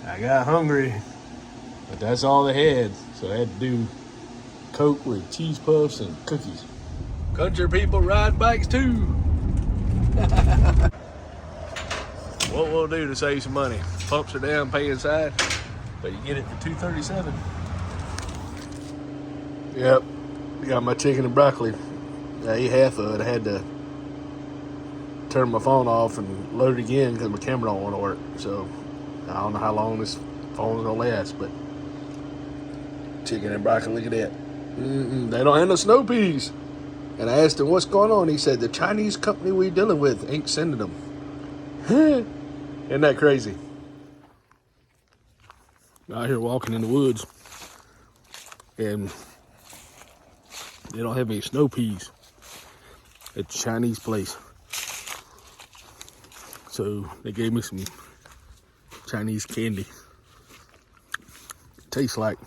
I got hungry, but that's all they had. So I had to do Coke with cheese puffs and cookies. Country people ride bikes too. What we'll do to save some money: pumps are down, pay inside, but you get it for $2.37. Yep, got my chicken and broccoli. I ate half of it. I had to turn my phone off and load it again because my camera don't want to work. So I don't know how long this phone's gonna last, but chicken and broccoli, look at that. They don't have no snow peas. And I asked him what's going on. He said the Chinese company we dealing with ain't sending them. Isn't that crazy? Out here walking in the woods, and they don't have any snow peas at the Chinese place. So they gave me some Chinese candy. It tastes like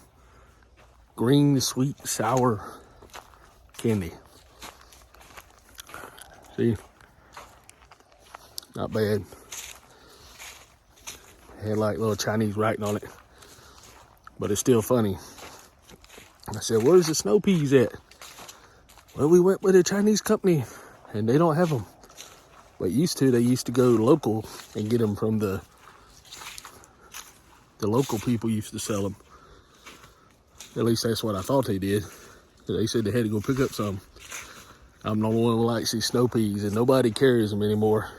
green, sweet, sour candy. See? Not bad. Had like little Chinese writing on it. But it's still funny. I said, where's the snow peas at? Well, we went with a Chinese company and they don't have them. But they used to go local and get them from the local people used to sell them. At least that's what I thought they did. They said they had to go pick up some. I'm the only one who likes these snow peas, and nobody carries them anymore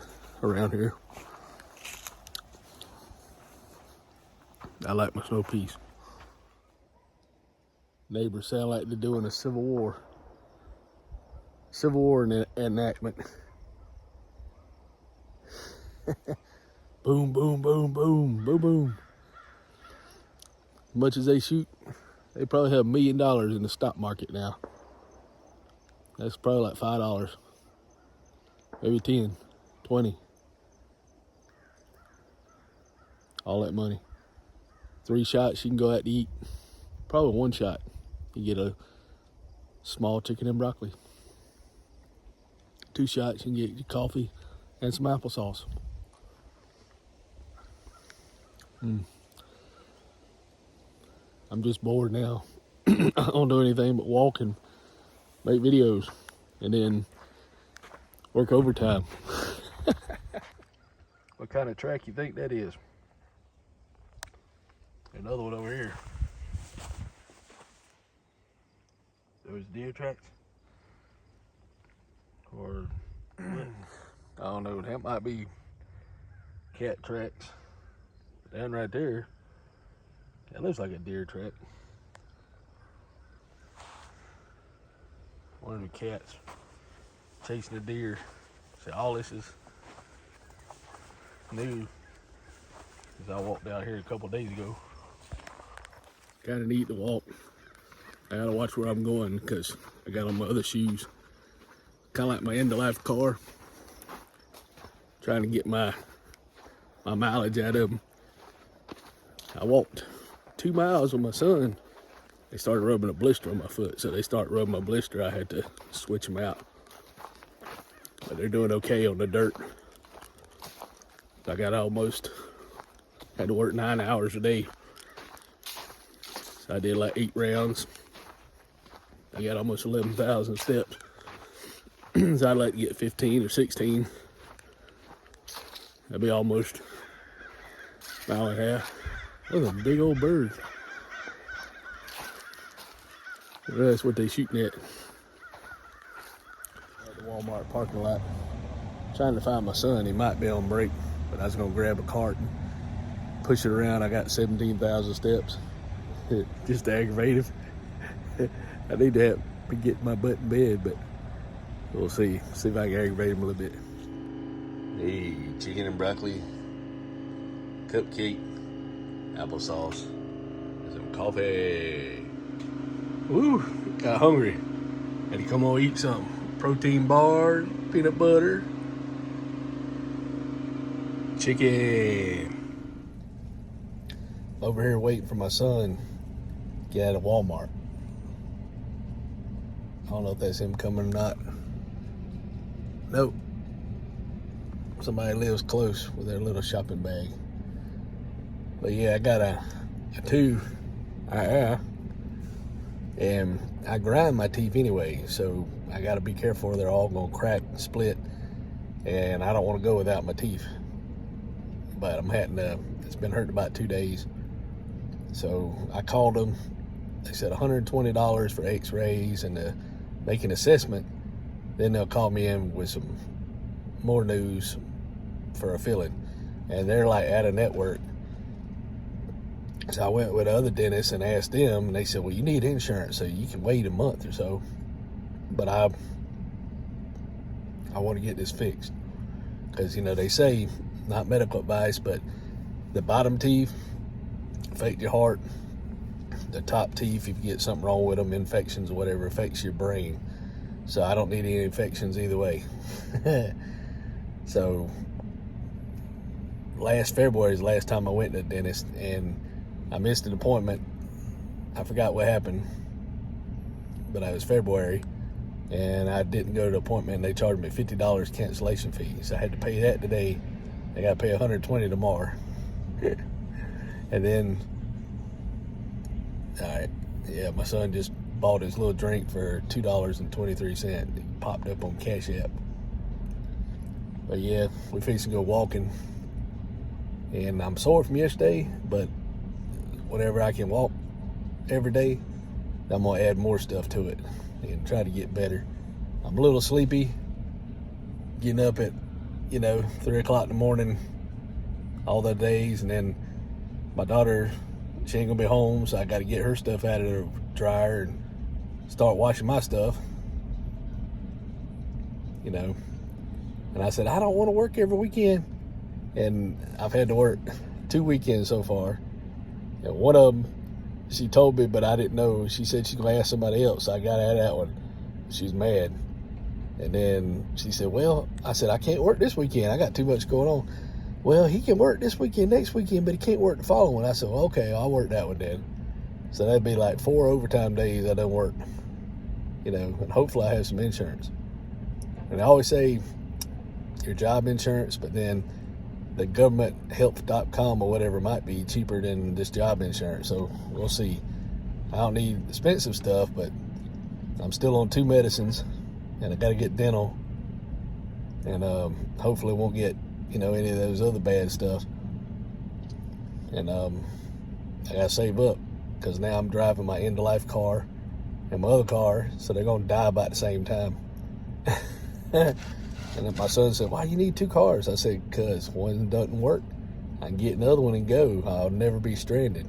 around here. I like my snow peas. Neighbors sound like they're doing a civil war. Civil war enactment. Boom, boom, boom, boom, boom, boom. As much as they shoot, they probably have $1 million in the stock market now. That's probably like $5, maybe 10, 20. All that money. 3 shots, you can go out to eat. Probably 1 shot, you get a small chicken and broccoli. 2 shots, you can get your coffee and some applesauce. I'm just bored now. I don't do anything but walk and make videos and then work overtime. What kind of track you think that is? Another one over here. Those deer tracks? Or what? I don't know, that might be cat tracks. Down right there, that looks like a deer track. One of the cats chasing a deer. See, all this is new, because I walked down here a couple days ago. Kind of neat to walk. I gotta watch where I'm going because I got on my other shoes. Kind of like my end-of-life car. Trying to get my mileage out of them. I walked 2 miles with my son. They started rubbing a blister on my foot, so they started rubbing my blister. I had to switch them out. But they're doing okay on the dirt. I got had to work 9 hours a day. So I did like 8 rounds. I got almost 11,000 steps. So I'd like to get 15 or 16. That'd be almost an hour and a half. Those are big old birds. That's what they shooting at. At the Walmart parking lot. Trying to find my son. He might be on break, but I was gonna grab a cart and push it around. I got 17,000 steps. Just aggravative. I need to get my butt in bed, but we'll see. See if I can aggravate him a little bit. Hey, chicken and broccoli, cupcake, applesauce, and some coffee. Woo, got hungry. Had to come on eat something. Protein bar, peanut butter, chicken. Over here waiting for my son to get out of Walmart. I don't know if that's him coming or not. Nope. Somebody lives close with their little shopping bag. But yeah, I got a tooth, and I grind my teeth anyway, so I got to be careful. They're all gonna crack, split, and I don't want to go without my teeth. But I'm having to. It's been hurting about 2 days, so I called them. They said $120 for X-rays and to make an assessment. Then they'll call me in with some more news for a filling, and they're like out of network. So I went with the other dentist and asked them, and they said, well, you need insurance, so you can wait a month or so. But I want to get this fixed, because, you know, they say, not medical advice, but the bottom teeth affect your heart. The top teeth, if you get something wrong with them, infections or whatever, affects your brain. So I don't need any infections either way. So last February is the last time I went to the dentist, and I missed an appointment. I forgot what happened, but it was February, and I didn't go to the appointment, and they charged me $50 cancellation fee. So I had to pay that today. I got to pay $120 tomorrow. And then, all right, yeah, my son just bought his little drink for $2.23. It popped up on Cash App. But yeah, we're fixing to go walking, and I'm sore from yesterday, but whenever I can walk every day, I'm gonna add more stuff to it and try to get better. I'm a little sleepy, getting up at 3 o'clock in the morning all the days, and then my daughter, she ain't gonna be home, so I got to get her stuff out of the dryer and start washing my stuff, and I said, I don't want to work every weekend, and I've had to work 2 weekends so far. And one of them, she told me, but I didn't know. She said she's going to ask somebody else. So I got out of that one. She's mad. And then she said, well, I said, I can't work this weekend. I got too much going on. Well, he can work this weekend, next weekend, but he can't work the following one. I said, well, okay, I'll work that one then. So that'd be like 4 overtime days I don't work, and hopefully I have some insurance. And I always say your job insurance, but then the governmenthealth.com or whatever might be cheaper than this job insurance. So we'll see. I don't need expensive stuff, but I'm still on 2 medicines, and I got to get dental, and hopefully won't get, any of those other bad stuff. And I got to save up, because now I'm driving my end-of-life car and my other car, so they're going to die about the same time. And then my son said, why you need 2 cars? I said, because one doesn't work. I can get another one and go. I'll never be stranded.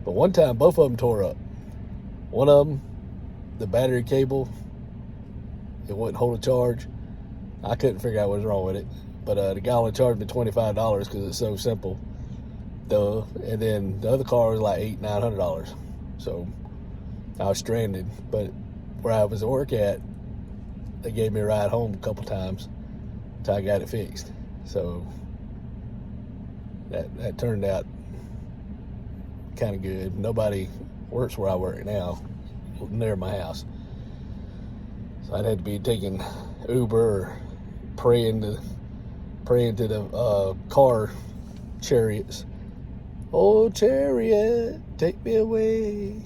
But one time, both of them tore up. One of them, the battery cable, it wouldn't hold a charge. I couldn't figure out what was wrong with it. But the guy only charged me $25 because it's so simple. Duh. And then the other car was like $800-900. So I was stranded. But where I was at work at, they gave me a ride home a couple times until I got it fixed. So that turned out kind of good. Nobody works where I work now, near my house. So I'd have to be taking Uber or praying to the car chariots. Oh, chariot, take me away.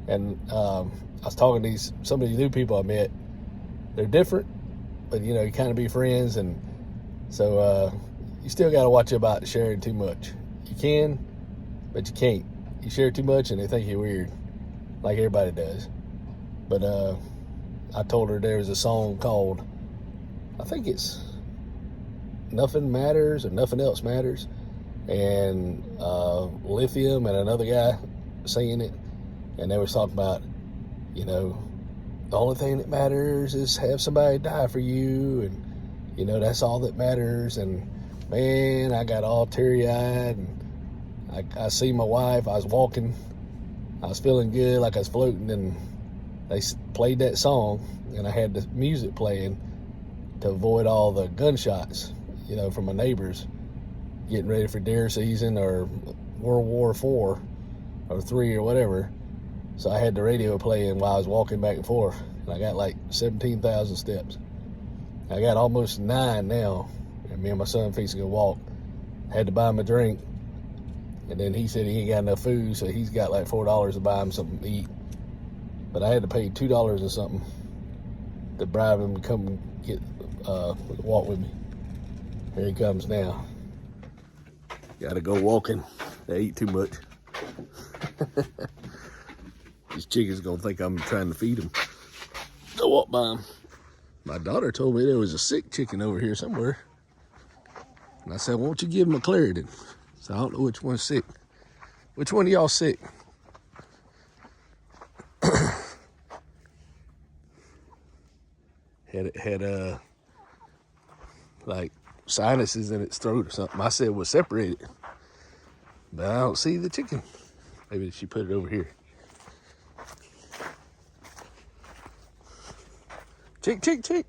And I was talking to some of these new people I met. They're different, but you kind of be friends, and so you still got to watch about sharing too much. You can, but you can't. You share too much and they think you're weird, like everybody does. But I told her there was a song called, I think it's Nothing Matters or Nothing Else Matters, and Lithium and another guy singing it, and they was talking about, the only thing that matters is have somebody die for you, and that's all that matters. And man, I got all teary-eyed, and I see my wife. I was walking, I was feeling good, like I was floating, and they played that song, and I had the music playing to avoid all the gunshots, from my neighbors getting ready for deer season or World War IV or III or whatever. So I had the radio playing while I was walking back and forth, and I got like 17,000 steps. I got almost 9 now, and me and my son fixing to go walk. I had to buy him a drink, And then he said he ain't got enough food, so he's got like $4 to buy him something to eat. But I had to pay $2 or something to bribe him to come get walk with me. Here he comes now. Gotta go walking. They eat too much. These chickens gonna think I'm trying to feed them. Go walk by them. My daughter told me there was a sick chicken over here somewhere. And I said, won't you give him a Claritin? So I don't know which one's sick. Which one of y'all sick? had like sinuses in its throat or something. I said it was separated, but I don't see the chicken. Maybe she put it over here. Chick, chick, chick.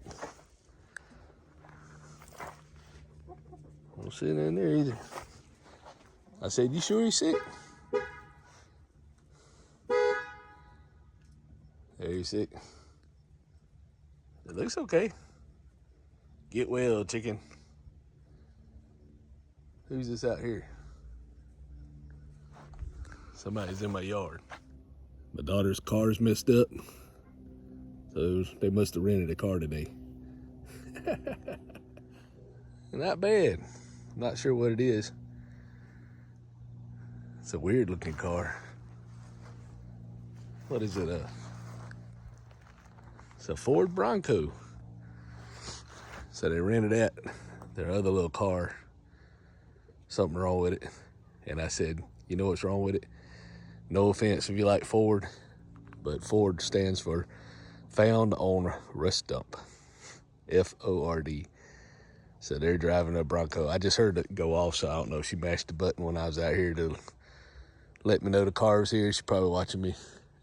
Don't sit in there either. I said, you sure he's sick? There he's sick. It looks okay. Get well, chicken. Who's this out here? Somebody's in my yard. My daughter's car's messed up, so they must have rented a car today. Not bad. I'm not sure what it is. It's a weird looking car. What is it? It's a Ford Bronco. So they rented that, their other little car. Something wrong with it. And I said, you know what's wrong with it? No offense if you like Ford, but Ford stands for Found on Rust Dump. F-O-R-D. So they're driving a Bronco. I just heard it go off, so I don't know if she mashed the button when I was out here to let me know the car was here. She's probably watching me.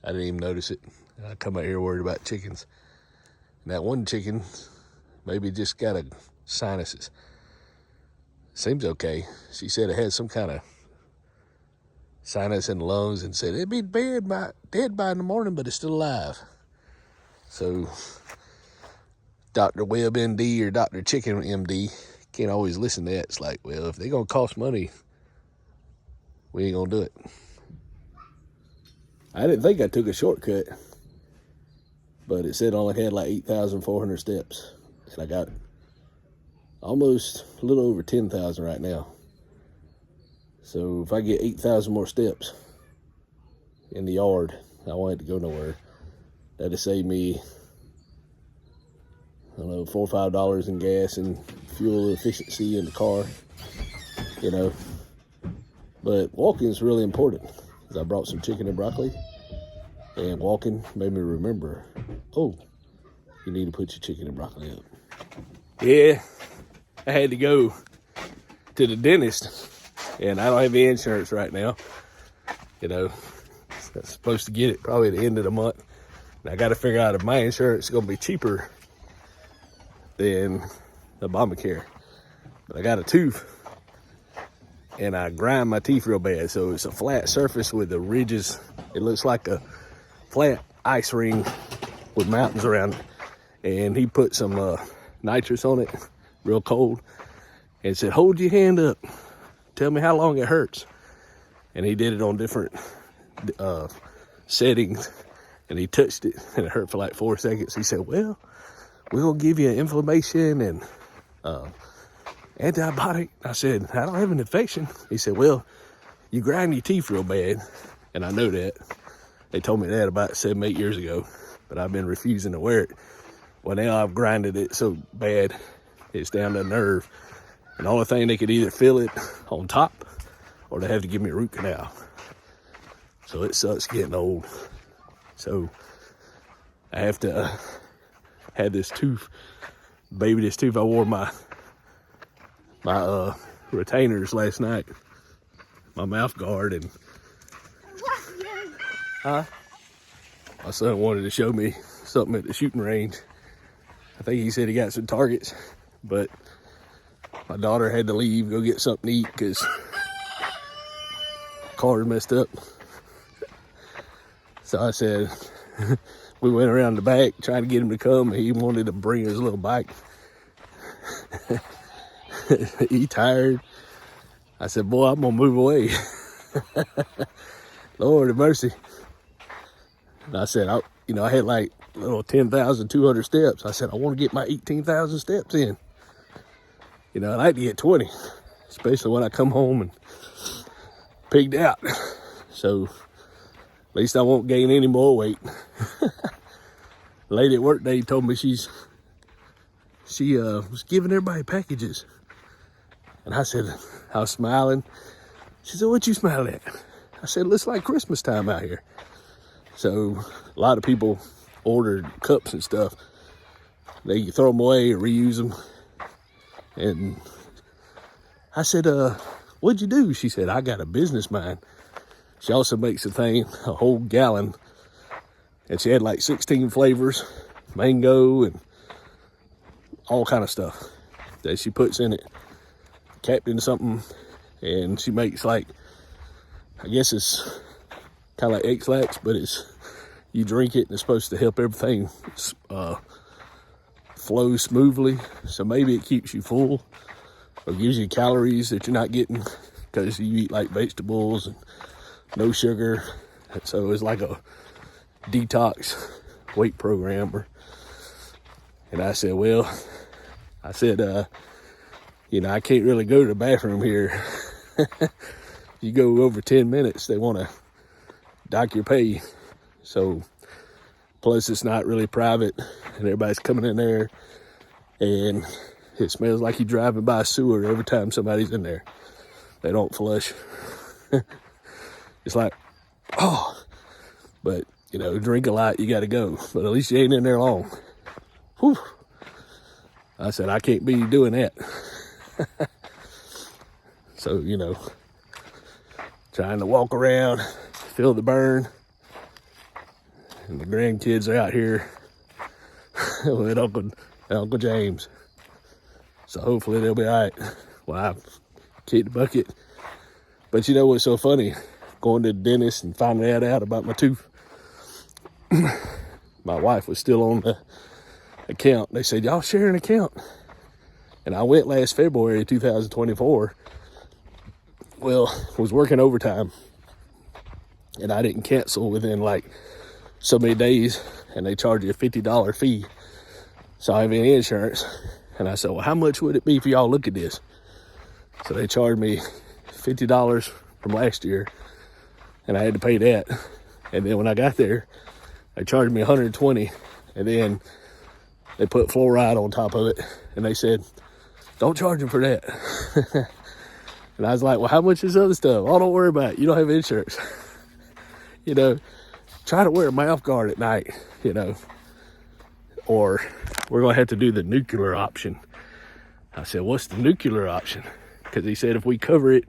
I didn't even notice it. I come out here worried about chickens. And that one chicken maybe just got a sinuses. Seems okay. She said it had some kind of sinus in the lungs and said it'd be dead by in the morning, but it's still alive. So Dr. Webb MD or Dr. Chicken MD can't always listen to that. It's like, well, if they're gonna cost money, we ain't gonna do it. I didn't think I took a shortcut, but it said I only had like 8,400 steps. And I got almost a little over 10,000 right now. So if I get 8,000 more steps in the yard, I won't have to go nowhere. That'll save me, I don't know, $4 or $5 in gas and fuel efficiency in the car, you know. But walking is really important, because I brought some chicken and broccoli, and walking made me remember, oh, you need to put your chicken and broccoli up. Yeah, I had to go to the dentist, and I don't have any insurance right now. You know, I'm supposed to get it probably at the end of the month. And I got to figure out if my insurance is going to be cheaper than Obamacare. But I got a tooth, and I grind my teeth real bad. So it's a flat surface with the ridges. It looks like a flat ice ring with mountains around it. And he put some nitrous on it, real cold, and said, hold your hand up. Tell me how long it hurts. And he did it on different settings, and he touched it, and it hurt for like 4 seconds. He said, well, we're going to give you inflammation and antibiotic. I said, I don't have an infection. He said, well, you grind your teeth real bad. And I know that. They told me that about 7, 8 years ago, but I've been refusing to wear it. Well, now I've grinded it so bad, it's down to a nerve. And the only thing, they could either fill it on top, or they have to give me a root canal. So it sucks getting old. So I have to have this tooth, baby this tooth. I wore my retainers last night, my mouth guard, and my son wanted to show me something at the shooting range. I think he said he got some targets, but my daughter had to leave, go get something to eat, because car's messed up. So I said, we went around the back trying to get him to come. He wanted to bring his little bike. He tired. I said, boy, I'm gonna move away. Lord have mercy. And I said, I had like little 10,200 steps. I said, I want to get my 18,000 steps in. And I like to get 20, especially when I come home and pigged out. So at least I won't gain any more weight. The lady at work today told me she was giving everybody packages. And I said, I was smiling. She said, what you smiling at? I said, it looks like Christmas time out here. So a lot of people ordered cups and stuff. They throw them away or reuse them. And I said, what'd you do? She said, I got a business mind. She also makes a whole gallon. And she had like 16 flavors, mango and all kind of stuff that she puts in it. Capped into something. And she makes like, I guess it's kind of like X-Lax, but you drink it and it's supposed to help everything flow smoothly. So maybe it keeps you full or gives you calories that you're not getting because you eat like vegetables and no sugar. So it's like a detox weight program. And I said, I can't really go to the bathroom here. You go over 10 minutes, they want to dock your pay. So, plus it's not really private, and everybody's coming in there, and it smells like you're driving by a sewer every time somebody's in there. They don't flush. It's like, but drink a lot, you got to go. But at least you ain't in there long. Whew. I said, I can't be doing that. So, trying to walk around, feel the burn. And the grandkids are out here with Uncle James. So hopefully they'll be all right. Well, I kicked the bucket. But you know what's so funny? Going to the dentist and finding that out about my tooth. My wife was still on the account. They said, y'all share an account. And I went last February 2024. Well, was working overtime. And I didn't cancel within like so many days. And they charge you a $50 fee. So I have any insurance. And I said, well, how much would it be for y'all look at this? So they charged me $50 from last year. And I had to pay that. And then when I got there, they charged me $120. And then they put fluoride on top of it. And they said, don't charge them for that. And I was like, well, how much is other stuff? Oh, don't worry about it. You don't have insurance. Try to wear a mouth guard at night, or we're going to have to do the nuclear option. I said, what's the nuclear option? Because he said, if we cover it,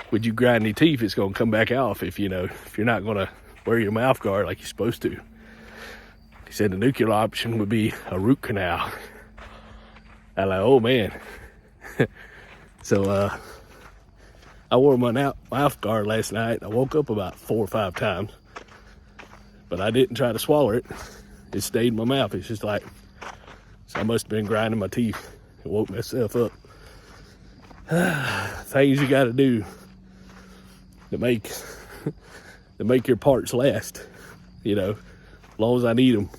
would you grind your teeth? It's going to come back off if you're not going to wear your mouth guard like you're supposed to. He said the nuclear option would be a root canal. I'm like, oh man. So, I wore my mouth guard last night. I woke up about 4 or 5 times, but I didn't try to swallow it. It stayed in my mouth. It's just like, so I must have been grinding my teeth and woke myself up. Things you got to do to make your parts last, as long as I need them.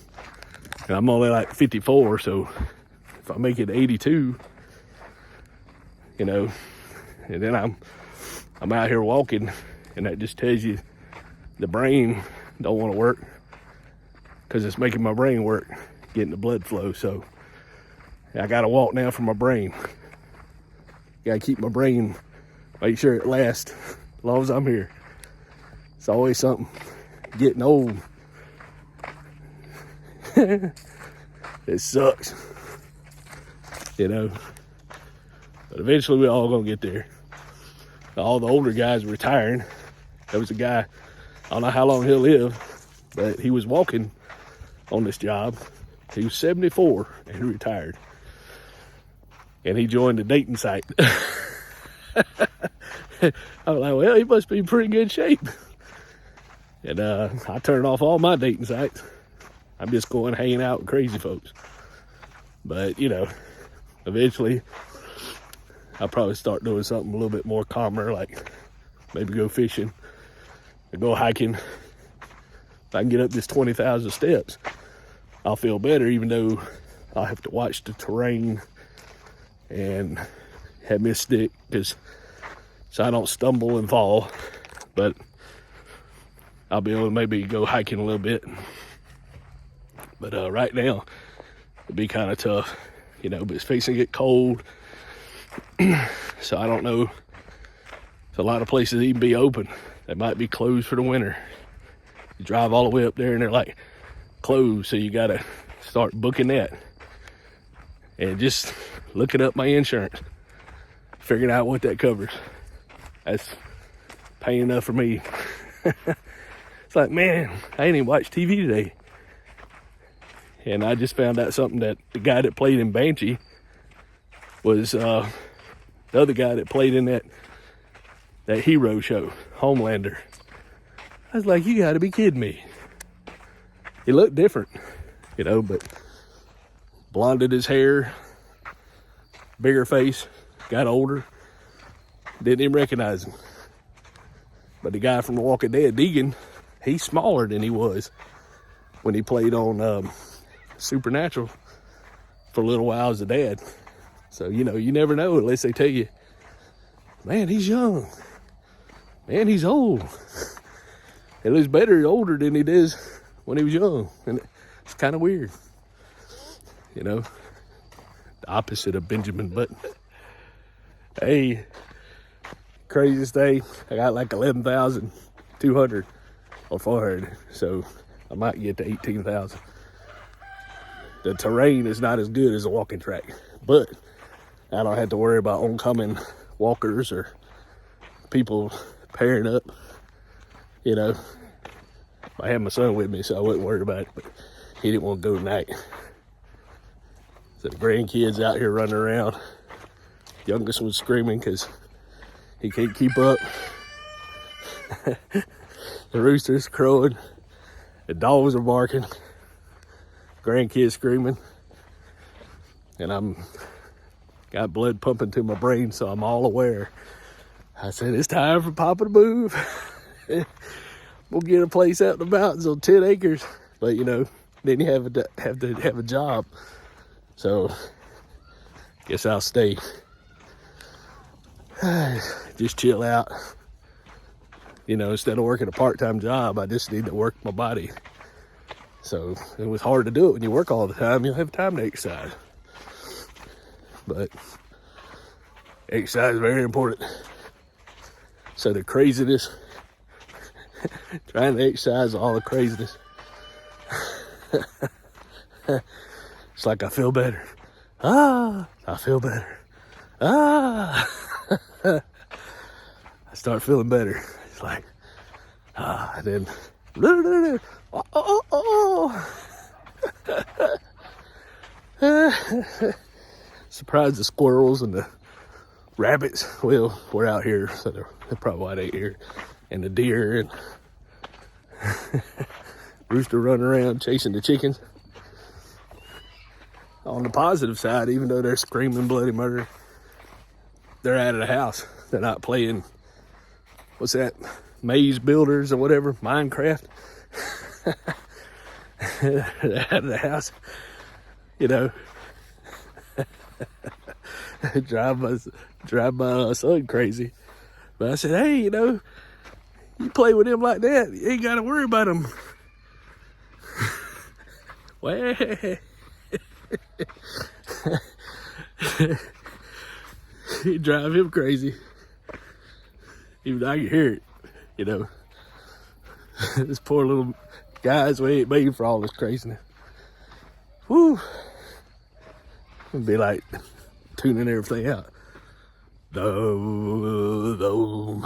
And I'm only like 54, so if I make it 82, and then I'm out here walking, and that just tells you the brain don't want to work because it's making my brain work, getting the blood flow. So I got to walk now for my brain. Got to keep my brain, make sure it lasts as long as I'm here. It's always something. Getting old. It sucks. But eventually we're all going to get there. All the older guys are retiring. There was a guy, I don't know how long he'll live, but he was walking on this job. He was 74 and he retired. And he joined the dating site. I was like, well, he must be in pretty good shape. And I turned off all my dating sites. I'm just going hanging out with crazy folks. But, eventually I'll probably start doing something a little bit more calmer, like maybe go fishing or go hiking. If I can get up this 20,000 steps, I'll feel better, even though I'll have to watch the terrain and have me a stick so I don't stumble and fall. But I'll be able to maybe go hiking a little bit. But right now, it'd be kind of tough, you know, but it's fixing to get cold. So I don't know if a lot of places even be open. They might be closed for the winter. You drive all the way up there and they're like closed, so you gotta start booking that. And just looking up my insurance, figuring out what that covers. That's paying enough for me. It's like, man, I ain't even watched TV today. And I just found out something, that the guy that played in Banshee was the other guy that played in that hero show, Homelander. I was like, you gotta be kidding me. He looked different, you know, but blonded his hair, bigger face, got older. Didn't even recognize him. But the guy from The Walking Dead, Negan, he's smaller than he was when he played on Supernatural for a little while as a dad. So, you know, you never know unless they tell you, man, he's young. Man, he's old. It looks better older than he does when he was young. And it's kind of weird. You know, the opposite of Benjamin Button. Hey, craziest day, I got like 11,200 or 400. So I might get to 18,000. The terrain is not as good as a walking track, but I don't have to worry about oncoming walkers or people pairing up. You know, I had my son with me, so I wasn't worried about it, but he didn't want to go tonight. So the grandkids out here running around. Youngest was screaming because he can't keep up. The rooster's crowing. The dogs are barking. Grandkids screaming. And I'm got blood pumping to my brain, so I'm all aware. I said, it's time for Papa to move. We'll get a place out in the mountains on 10 acres. But, you know, then you have to have a job. So, guess I'll stay. Just chill out. You know, instead of working a part-time job, I just need to work my body. So, it was hard to do it when you work all the time. You don't have time to exercise. But, exercise is very important. So, the craziness, trying to exercise all the craziness. It's like I feel better. I feel better. I start feeling better. It's like, and then, surprised the squirrels and the rabbits. Well, we're out here, so they're probably why they here. And the deer and rooster running around chasing the chickens. On the positive side, even though they're screaming bloody murder, they're out of the house. They're not playing, what's that, Maze Builders or whatever, Minecraft. They're out of the house, you know. drive my son crazy. But I said, hey, you know, you play with him like that, you ain't got to worry about him. Well, you drive him crazy. Even though I can hear it, you know. This poor little guys, we ain't made for all this craziness. Whew. It'd be like tuning everything out. Don't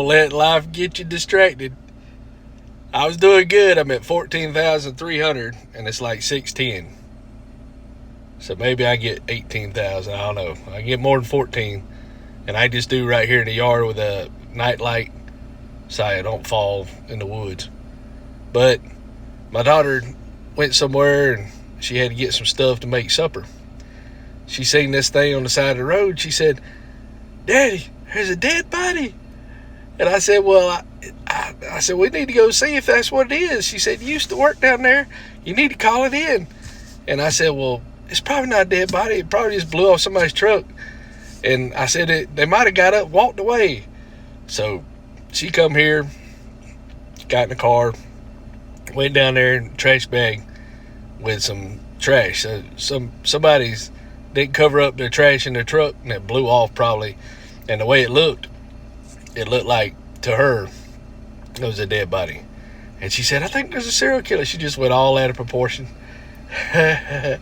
let life get you distracted. I was doing good. I'm at 14,300 and it's like 610. So maybe I get 18,000. I don't know. I get more than 14. And I just do right here in the yard with a night light so I don't fall in the woods. But my daughter went somewhere and she had to get some stuff to make supper. she seen this thing on the side of the road. She said, "Daddy, there's a dead body." And I said, "Well, I said, we need to go see if that's what it is." She said, "You used to work down there. You need to call it in." And I said, "Well, it's probably not a dead body. It probably just blew off somebody's truck." And I said, they might have got up, walked away. So she come here, got in the car, went down there in a trash bag with some trash. So somebody's didn't cover up their trash in their truck, and it blew off probably. And the way it looked like, to her, it was a dead body. And she said, "I think there's a serial killer." She just went all out of proportion. And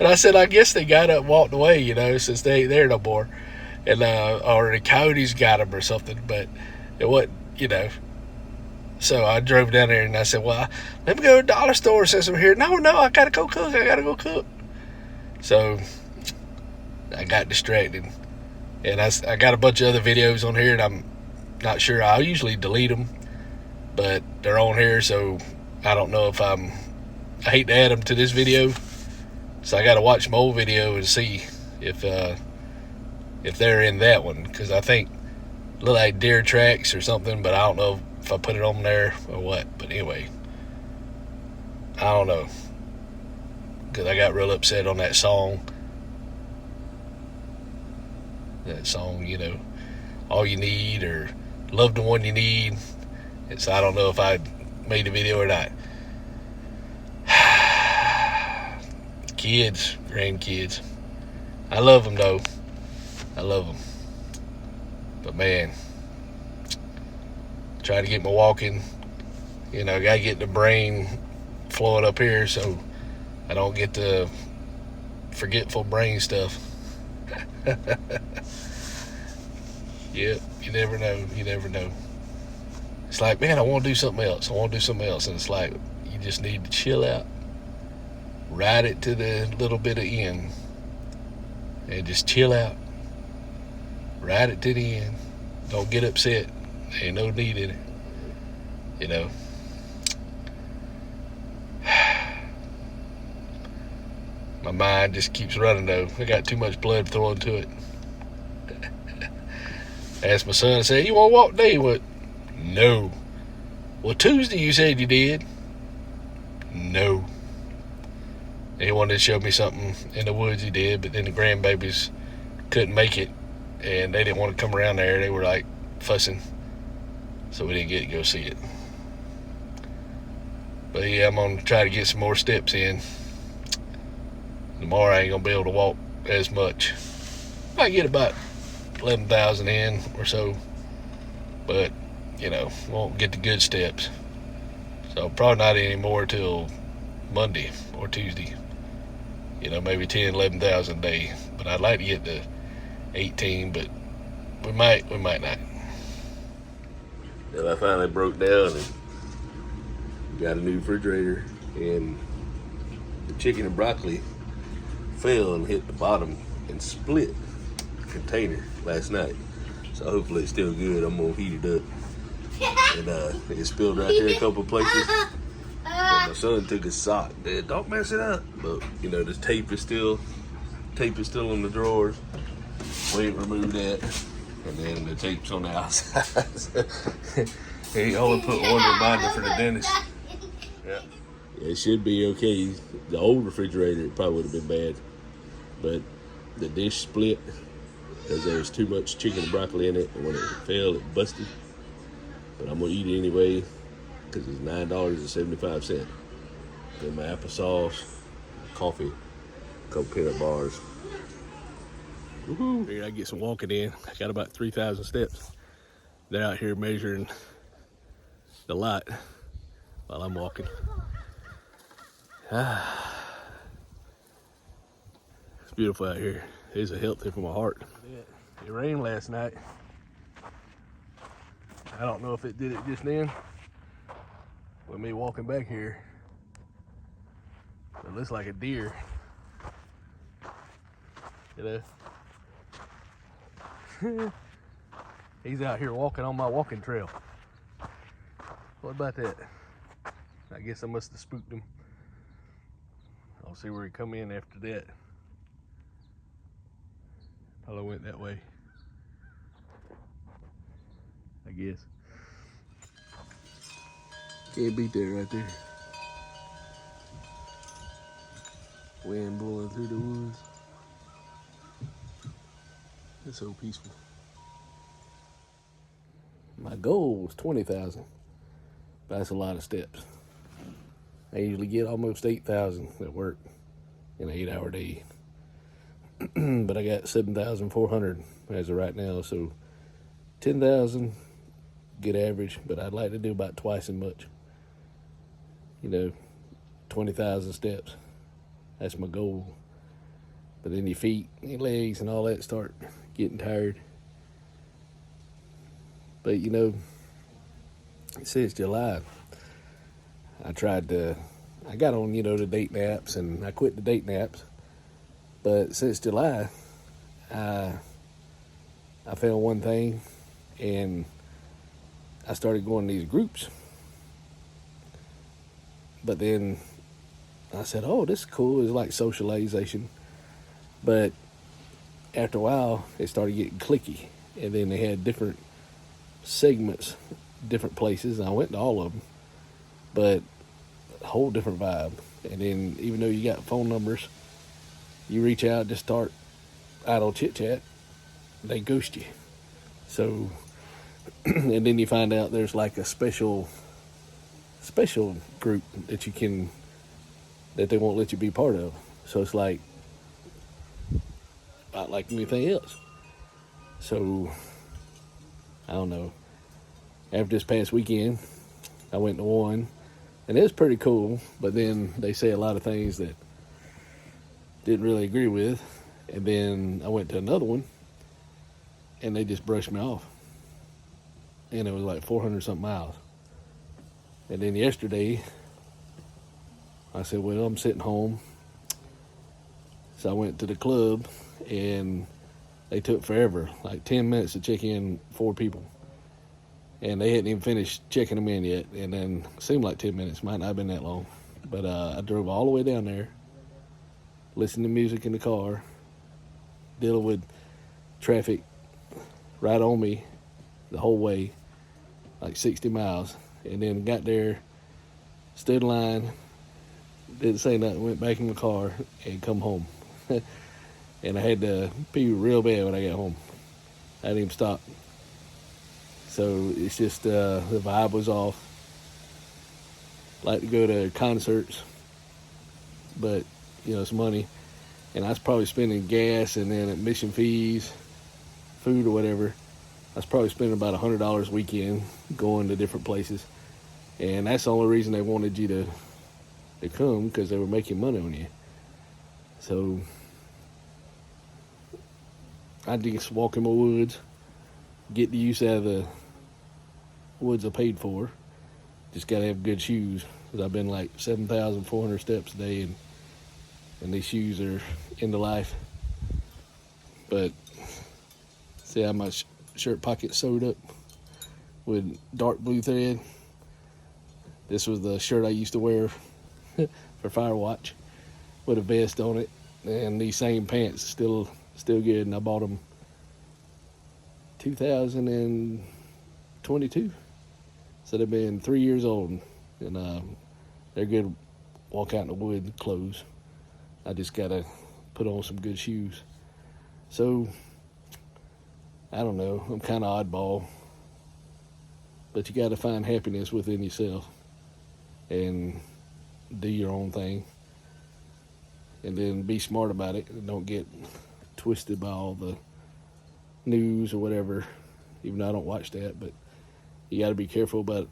I said, "I guess they got up and walked away, since they ain't there no more. And or the coyotes got them or something." But it wasn't, So I drove down there and I said, "Well, let me go to the dollar store since I'm here." No, I gotta go cook. So I got distracted. And I got a bunch of other videos on here, and I'm not sure. I usually delete them, but they're on here, so I don't know if I hate to add them to this video, so I got to watch my old video and see if they're in that one, because I think it look like deer tracks or something, but I don't know if I put it on there or what. But anyway, I don't know, because I got real upset on that song. All You Need, or Love the One You Need. And so I don't know if I made the video or not. Kids, grandkids, I love them though. I love them. But man, try to get my walking. Gotta get the brain flowing up here so I don't get the forgetful brain stuff. Yep, you never know. It's like, man, I want to do something else. And it's like, you just need to chill out, ride it to the little bit of end, and just chill out, ride it to the end. Don't get upset. There ain't no need in it. My mind just keeps running though. I got too much blood flowing to it. I asked my son, I said, "You want to walk today?" What? No. Well, Tuesday you said you did. No. He wanted to show me something in the woods he did, but then the grandbabies couldn't make it, and they didn't want to come around there. They were like fussing, so we didn't get to go see it. But yeah, I'm going to try to get some more steps in. Tomorrow I ain't going to be able to walk as much. I get about 11,000 in or so, but won't get the good steps. So probably not anymore till Monday or Tuesday. Maybe 10, 11,000 a day. But I'd like to get to 18, but we might not. Well, I finally broke down and got a new refrigerator, and the chicken and broccoli fell and hit the bottom and split the container last night. So hopefully it's still good. I'm gonna heat it up. And it spilled right there a couple places. And my son took his sock. Man, don't mess it up. But the tape is still in the drawers. We ain't removed that. And then the tape's on the outside. He only put one reminder for the dentist. Yeah. It should be okay. The old refrigerator, it probably would have been bad. But the dish split because there was too much chicken and broccoli in it. And when it fell, it busted. But I'm going to eat it anyway because it's $9.75. Then my applesauce, coffee, a couple peanut bars. Woohoo! Figured I'd get some walking in. I got about 3,000 steps. They're out here measuring the lot while I'm walking. It's beautiful out here. It's a healthy for my heart. It rained last night. I don't know if it did it just then with me walking back here. It looks like a deer. He's out here walking on my walking trail. What about that? I guess I must have spooked him. I'll see where he come in after that. Well, I went that way, I guess. Can't beat that right there. Wind blowing through the woods. It's so peaceful. My goal was 20,000. That's a lot of steps. I usually get almost 8,000 at work in an 8-hour day. But I got 7,400 as of right now, so 10,000, good average, but I'd like to do about twice as much. 20,000 steps. That's my goal. But then your feet, your legs, and all that start getting tired. But since July, I got on, the date naps, and I quit the date naps. But since July, I found one thing, and I started going to these groups. But then I said, oh, this is cool. It's like socialization. But after a while, it started getting cliquey. And then they had different segments, different places. And I went to all of them. But a whole different vibe. And then even though you got phone numbers, you reach out, just start idle chit-chat, they ghost you. So, and then you find out there's like a special group that they won't let you be part of. So it's like, not like anything else. So, I don't know. After this past weekend, I went to one, and it was pretty cool, but then they say a lot of things that didn't really agree with. And then I went to another one, and they just brushed me off. And it was like 400 something miles. And then yesterday, I said, well, I'm sitting home. So I went to the club, and they took forever, like 10 minutes to check in 4 people. And they hadn't even finished checking them in yet. And then it seemed like 10 minutes, might not have been that long. But I drove all the way down there, listened to music in the car, dealing with traffic right on me the whole way, like 60 miles. And then got there, stood in line, didn't say nothing, went back in the car and come home. And I had to pee real bad when I got home. I didn't even stop. So it's just the vibe was off. Like to go to concerts, but it's money. And I was probably spending gas and then admission fees, food or whatever. I was probably spending about $100 a weekend going to different places. And that's the only reason they wanted you to come, because they were making money on you. So I just walk in my woods, get the use out of the woods I paid for. Just got to have good shoes, because I've been like 7,400 steps a day, and these shoes are into life. But see how my shirt pocket sewed up with dark blue thread. This was the shirt I used to wear for Firewatch with a vest on it, and these same pants still good. And I bought them 2022, so they've been 3 years old, and they're good. Walk out in the wood clothes. I just gotta put on some good shoes. So I don't know. I'm kind of oddball, but you got to find happiness within yourself and do your own thing, and then be smart about it and don't get twisted by all the news or whatever, even though I don't watch that. But you got to be careful about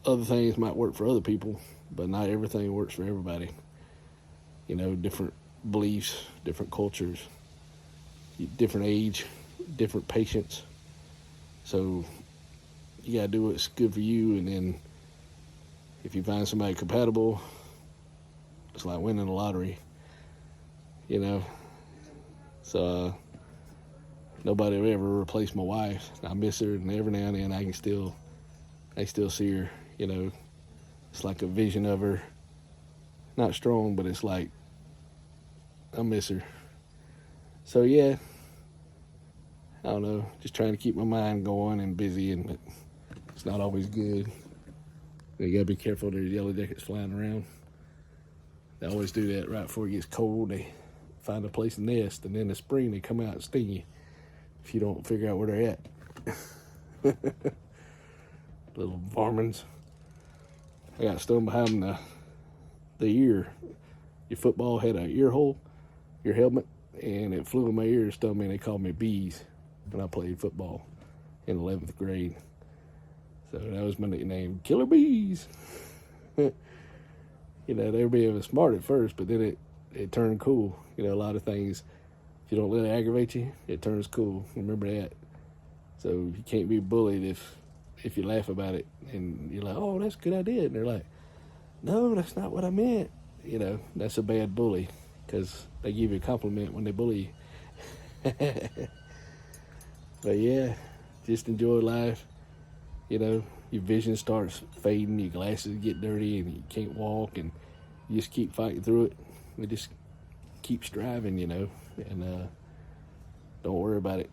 other things. Might work for other people, but not everything works for everybody. Different beliefs, different cultures, different age, different patience. So you got to do what's good for you, and then if you find somebody compatible, it's like winning the lottery, So nobody will ever replace my wife. I miss her, and every now and then I still see her. It's like a vision of her. Not strong, but it's like I miss her. So yeah, I don't know, just trying to keep my mind going and busy, and it's not always good. You gotta be careful. There's yellow jackets flying around. They always do that right before it gets cold. They find a place to nest, and then in the spring they come out and sting you if you don't figure out where they're at. Little varmints. I got stung behind the ear. Your football had an ear hole, your helmet, and it flew in my ear and stung me, and they called me Bees when I played football in 11th grade. So that was my nickname, Killer Bees. You know, they were being smart at first, but then it turned cool. You know, a lot of things, if you don't let it aggravate you, it turns cool. Remember that. So you can't be bullied if you laugh about it and you're like, oh, that's a good idea. And they're like, no, that's not what I meant. You know, that's a bad bully because they give you a compliment when they bully you. But yeah, just enjoy life. You know, your vision starts fading, your glasses get dirty, and you can't walk, and you just keep fighting through it. We just keep striving, you know, and don't worry about it.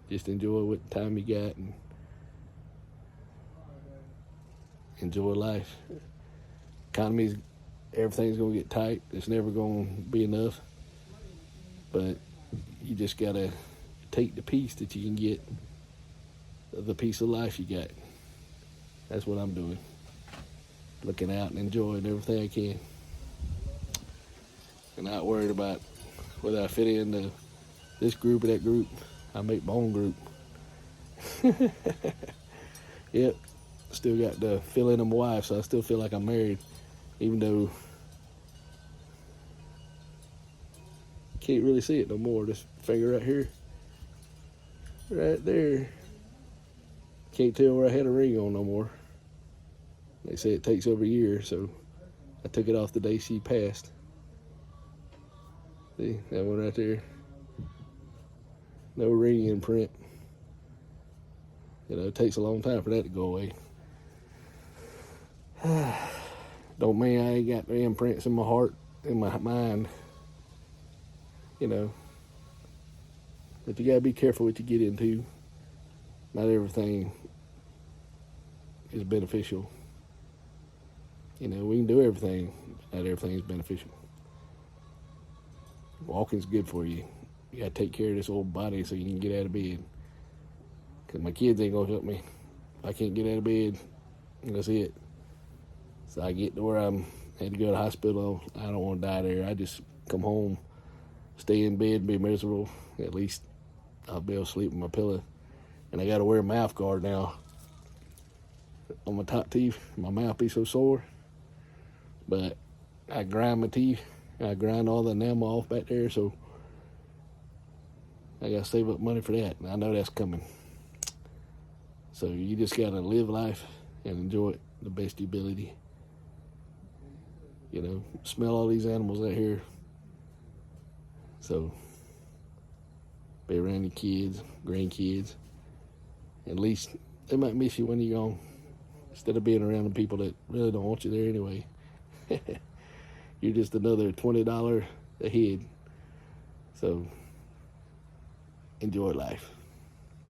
Just enjoy what time you got and enjoy life. Economy's, everything's gonna get tight. It's never gonna be enough. But you just gotta take the piece that you can get of the piece of life you got. That's what I'm doing. Looking out and enjoying everything I can. And not worried about whether I fit into this group or that group. I make my own group. Yep. Still got the fill-in of my wife, so I still feel like I'm married, even though can't really see it no more. This finger right here, right there. Can't tell where I had a ring on no more. They say it takes over a year, so I took it off the day she passed. See, that one right there. No ring imprint. You know, it takes a long time for that to go away. Don't mean I ain't got the imprints in my heart, in my mind. You know. But you gotta be careful what you get into. Not everything is beneficial. You know, we can do everything, but not everything is beneficial. Walking's good for you. You gotta take care of this old body so you can get out of bed. Cause my kids ain't gonna help me. If I can't get out of bed, that's it. So I get to where had to go to the hospital. I don't want to die there. I just come home, stay in bed, be miserable. At least I'll be able to sleep with my pillow. And I got to wear a mouth guard now on my top teeth. My mouth be so sore. But I grind my teeth. I grind all the enamel off back there, so I got to save up money for that. And I know that's coming. So you just got to live life and enjoy it the best your ability. You know, smell all these animals out here. So be around your kids, grandkids. At least they might miss you when you're gone. Instead of being around the people that really don't want you there anyway. You're just another $20 a head. So enjoy life.